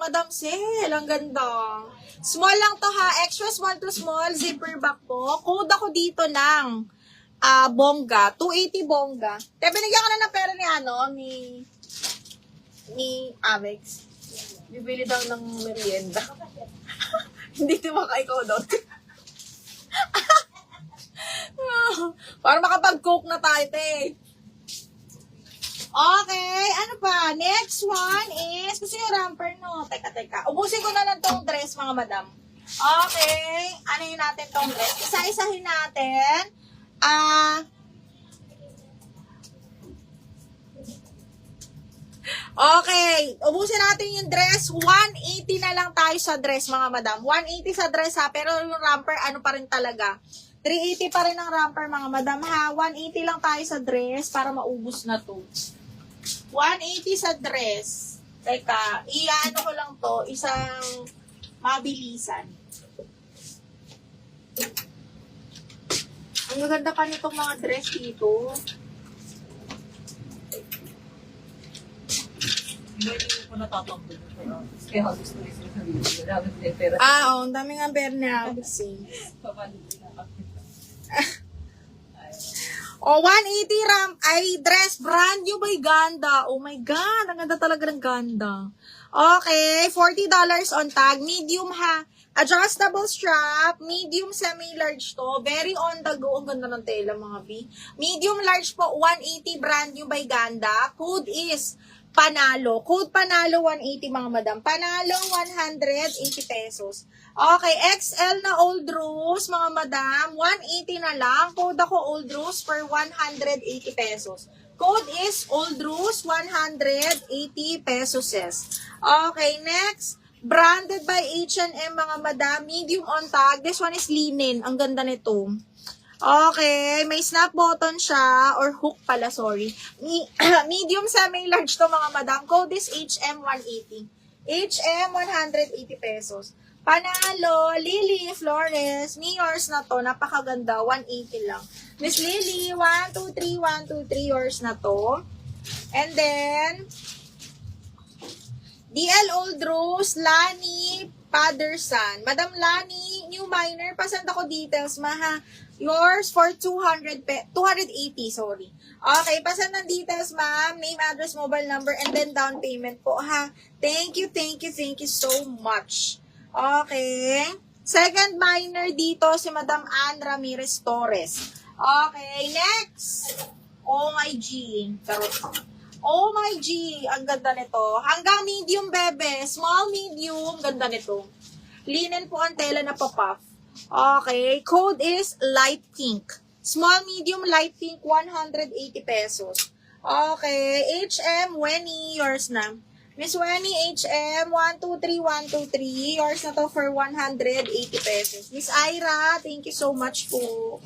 Madam Sel. Ang ganda. Small lang to ha. Extra small to small. Zipper back po. Code ako dito ng bongga. 280 bongga. Te, binigyan ka na ng pera ni ni Avex. Bibili daw ng merienda. Hindi tumaka ikaw doon. Para makapag-cook na tayo, te. Okay, ano pa? Next one is, gusto yung ramper, no? Teka. Ubusin ko na lang tong dress, mga madam. Okay, ano yun natin tong dress? Isa-isahin natin. Okay, ubusin natin yung dress. 180 na lang tayo sa dress, mga madam. 180 sa dress, ha? Pero yung ramper, ano pa rin talaga? 380 pa rin ang ramper, mga madam, ha? 180 lang tayo sa dress para maubos na to. 180 sa dress. Teka, iyaano ko lang to, isang mabilisan. Ang ganda pa nitong mga dress dito. Hindi ko natatampo. Kaya gusto ko yung sabihin. Oo, ang dami nga berna. O, 180 ay dress brand new by Ganda. Oh my God, ang ganda talaga ng Ganda. Okay, $40 on tag. Medium ha. Adjustable strap. Medium semi-large to. Very on the go. Ang ganda ng tela, mga B. Medium large po, 180 brand new by Ganda. Code is Panalo. Code Panalo 180, mga madam. Panalo 180 pesos. Okay, XL na Old Rose, mga madam. 180 na lang. Code ako Old Rose for 180 pesos. Code is Old Rose 180 pesos. Okay, next. Branded by H&M, mga madam. Medium on tag. This one is linen. Ang ganda nito. Okay, may snap button siya, or hook pala, sorry. Medium semi-large to, mga madam. Code is HM180. HM180 pesos. Panalo, Lily Flores, me yours na to, napakaganda, 180 lang. Miss Lily, 123, 123, yours na to. And then, DL Old Rose, Lani Paderson. Madam Lani, new minor, pasend ako details, maha. Yours for 280, sorry. Okay, pasend ng details, ma'am. Name, address, mobile number, and then down payment po, ha. Thank you so much. Okay. Second minor dito, si Madam Ann Ramirez Torres. Okay, next. Oh my G. Charot. Oh my G. Ang ganda nito. Hanggang medium, bebe. Small, medium. Ganda nito. Linen po ang tela na papuff. Okay. Code is light pink. Small, medium, light pink, 180 pesos. Okay. HM, Wenny, yours na. Miss Wenny, HM, 123, 123. Yours na to for 180 pesos. Miss Ira, thank you so much po.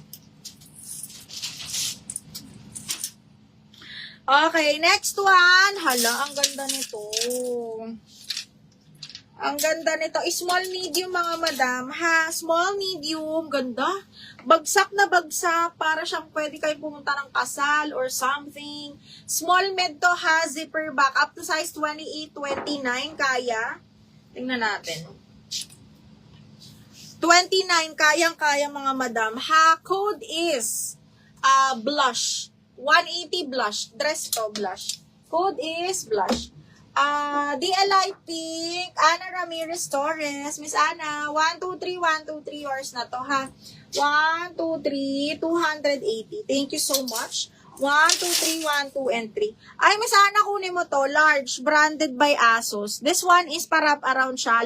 Okay, next one. Hala, ang ganda nito. Ang ganda nito. Small, medium, mga madam. Ha, small, medium. Ganda. Bagsak na bagsak. Para siyang pwede kayo pumunta ng kasal or something. Small, med to ha. Zipper back. Up to size 28, 29. Kaya. Tingnan natin. 29. Kayang-kaya, mga madam. Ha, code is blush. 180 blush. Dress to, blush. Code is blush. DLI Pink, Ana Ramirez Torres, Miss Ana, 123, 123, yours na to, ha. 123, 280. Thank you so much. 1, 2, 3, 1, 2, and 3. Ay, Miss Ana, kunin mo to. Large, branded by ASOS. This one is pa-wrap around siya.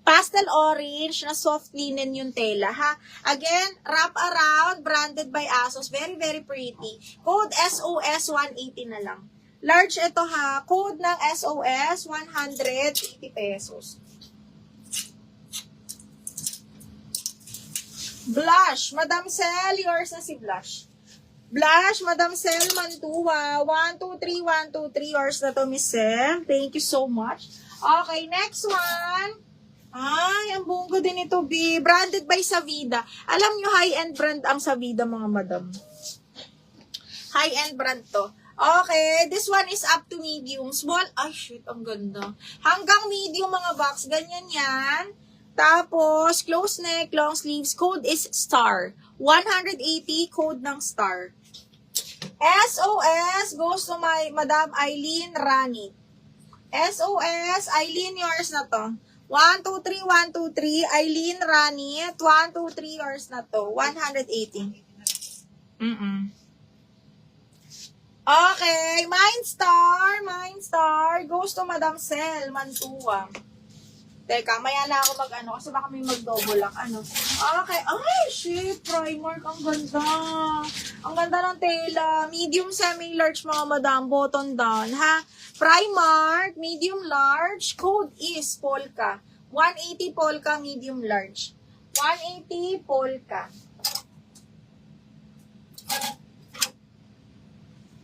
Pastel orange na soft linen yung tela, ha. Again, wrap around, branded by ASOS. Very, very pretty. Code SOS 180 na lang. Large ito, ha. Code ng SOS 180 pesos. Blush. Madam Sel, yours na si Blush. Blush, Madam Sel Mantua. 1, 2, 3, 1, 2, 3. Yours na to, Miss Sel. Thank you so much. Okay, next one. Ay, ang bungo din ito, B. Branded by Savida. Alam nyo, high-end brand ang Savida, mga madam. High-end brand to. Okay, this one is up to medium. Small, ay shit, ang ganda. Hanggang medium mga box, ganyan yan. Tapos, close neck, long sleeves, code is star. 180, code ng star. SOS goes to my Madam Eileen Rani. SOS, Eileen, yours na to. 1, 2, 3, 1, 2, 3. Eileen Rani, 1, 2, 3, yours na to. 180. Okay, Mindstar goes to Madam Sel Mantua. Teka, maya na ako mag-ano, kasi baka may mag-double lock, ano. Okay, ay, shit, Primark, ang ganda. Ang ganda ng tela. Medium, semi-large, mga madam, button down, ha. Primark, medium, large, code is polka. 180 polka, medium, large. 180 polka.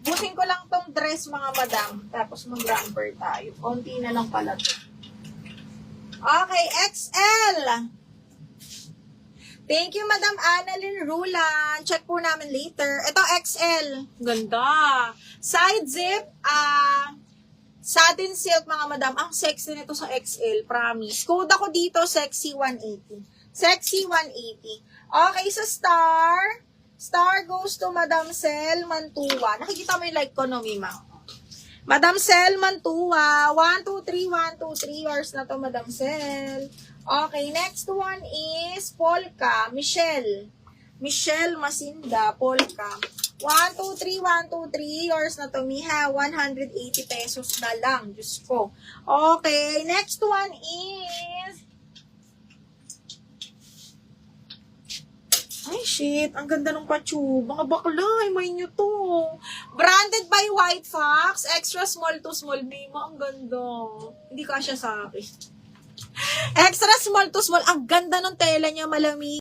Busin ko lang tong dress, mga madam. Tapos mag-ramper tayo. Konti na lang pala to. Okay, XL. Thank you, Madam Annalyn Rulan. Check po namin later. Ito, XL. Ganda. Side zip, satin silk, mga madam. Ang sexy nito sa XL, promise. Code ako dito, sexy 180. Sexy 180. Okay, sa star. Star goes to Madam Sel Mantua. Nakikita mo yung like ko, no, Mima? Madam Sel Mantua. 1, 2, 3, 1, 2, 3 hours na to, Madam Sel. Okay, next one is Polka. Michelle Masinda, Polka. 1, 2, 3, 1, 2, 3 hours na to, Miha. 180 pesos na lang. Diyos ko. Okay, next one is... Ay, shit. Ang ganda ng patube. Mga bakla, may nyo to. Branded by White Fox. Extra small to small. Mima, ang ganda. Hindi kasya sa akin. Extra small to small. Ang ganda ng tela niya, malamig.